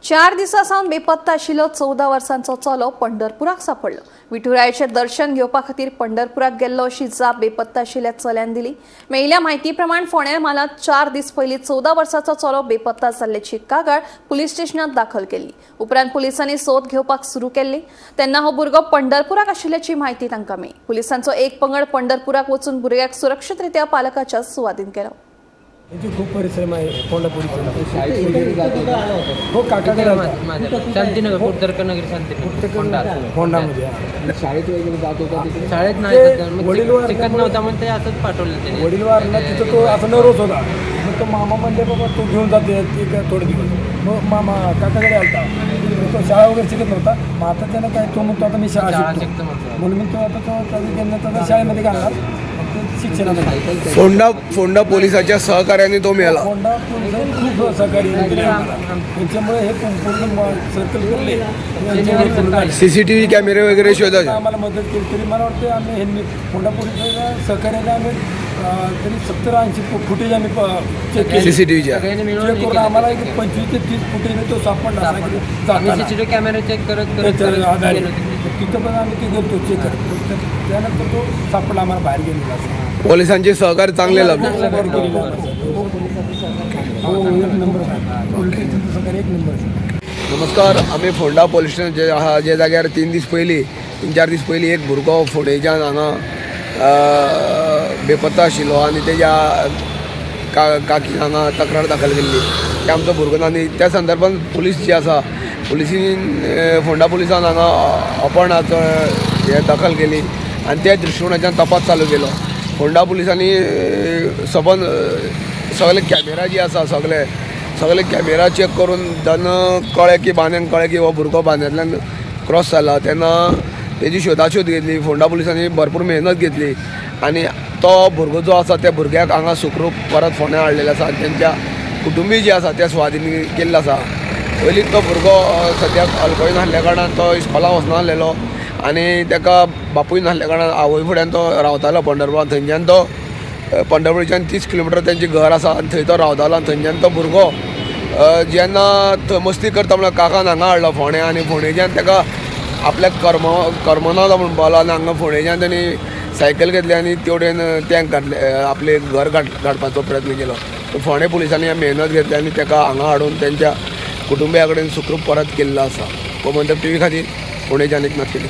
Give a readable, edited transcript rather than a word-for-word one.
4 दिसांसावन बेपत्ता आशिल्लो 14 वर्सांचो चलो पंढरपुराक सांपडलो। विठुरायाचें दर्शन घेवपा खातीर पंढरपुराक गेल्लो अशी जाप बेपत्ता आशिल्ल्या चल्यान दिली। मेळिल्ल्या म्हायती प्रमाण फोंड्या म्हालांत 4 दीस पयलीं 14 वर्सांचो चलो बेपत्ता जाल्ल्याची कागाळ पुलीस स्टेशनांत दाखल केली। उपरांत पुलिसांनी सोद घेवपाक सुरू केल्ली तेन्ना हो भुरगो पंढरपुराक आशिल्ल्याची म्हायती तांकां मेळ्ळी। पुलिसांचो एक पंगड पंढरपुराक वचून भुरग्याक सुरक्षीतरित्या पालकाच्या सुवाधीन केलो। याची खूप परिश्रम आहे कोंडा पोलीस हो काकाकडे शांतीनगर कुर्तरकनगर शांतीनगर फोंडामध्ये शाळेत वगैरे जात होता तिथे शाळेत वडीलवार शिकत नव्हता म्हणून ते असंच पाठवलं त्याने। वडीलवारला तिथं तो असं नरोस होता। मग तो मामा म्हणले बाबा तो घेऊन जाते एक थोडे दिवस। मग मामा काकाकडे आलता तो शाळा वगैरे शिकत नव्हता। मग आता त्यानं काय तो म्हणतो आता मी शाळा शिकतो म्हणून मी तो आता तो शाळेमध्ये घालणार शिक्षणामध्ये। फोंडा पोलिसाच्या सहकार्याने तो मिळाला। फोंडा पोलिसांनी खूप सहकार्य दिले त्याच्यामुळे हे पूर्ण सर्कल करले। CCTV कॅमेरे वगैरे शोधायचे आम्हाला मदत केली तरी मला वाटतं आम्ही ह्यांनी फोंडा पोलिसाच्या सहकार्याने आम्ही तरी 70-80 फुटेज आम्ही चेक केले CCTVच्या। चेक करून आम्हाला एक 25 ते 30 फुटेज तो सापडला। CCTV कॅमेरा चेक करत आधारे तिथं पण आम्ही ते गेलो चेक करतो त्यानंतर तो सापडला आम्हाला बाहेर गेलेला। पोलिसांचे सहकार्य चांगले लाभले। एक नंबर। नमस्कार, आम्ही फोंडा पोलीस स्टेशन जे जाग्यार 3 दीस पयलीं 3-4 दीस पयलीं एक भुरगो फोंडेच्यान हांगा बेपत्ता आशिल्लो आनी तेज्या काकी हांगा तक्रार दाखल केल्ली की आमचो भुरगो आनी त्या संदर्भान पुलीस जी आसा पुलिसीन फोंडा पुलिसान हांगा अपहरणाचो हे दखल केली आनी त्या दृश्टिकोनाच्यान तपास चालू केलो। फोंडा पुलिसांनी सबंद सगळे कॅमेरा जी आसा सगळे कॅमेरा चेक करून जेन्ना कळ्ळें की बांद्यान कळ्ळें की हो भुरगो बांद्यांतल्यान क्रॉस जाला तेन्ना तेजी शोधाशोध घेतली। फोंडा पुलिसांनी भरपूर मेहनत घेतली आनी तो भुरगो जो आसा त्या भुरग्याक हांगा सुखरूप परत फोंड्या हाडलेलो आसा आनी तेंच्या कुटुंबीय जी आसा त्या सुवाधीन केल्लो आसा। पयलींच तो भुरगो सद्याक अल्कोहोलीन आसल्या कारणान तो इस्कॉलाक वचनासलेलो आनी ताका बापूय नासल्या कारणान आवय फुड्यान तो रावतालो पंढरपुरांत। थंयच्यान तो पंढरपूरच्यान 30 किलोमिटर तेंचें घर आसा आनी थंय तो रावतालो आनी थंयच्यान तो भुरगो जेन्ना थंय मस्ती करता म्हळ्यार काकान हांगा हाडलो फोंड्या आनी फोंडेच्यान ताका आपल्याक करमना म्हणून पावलो आनी हांगा फोंडेच्यान ताणी सायकल घेतली आनी तेवडेन त्यांक घातले आपले घर काडपाचो प्रयत्न केलो। फोंडे पुलिसांनी मेहनत घेतली आनी ताका हांगा हाडून तेंच्या कुटुंबिया कडेन सुखरूप परत केल्लो आसा। गोमंतक TV खातीर फोंडेच्यान एकनाथ केली।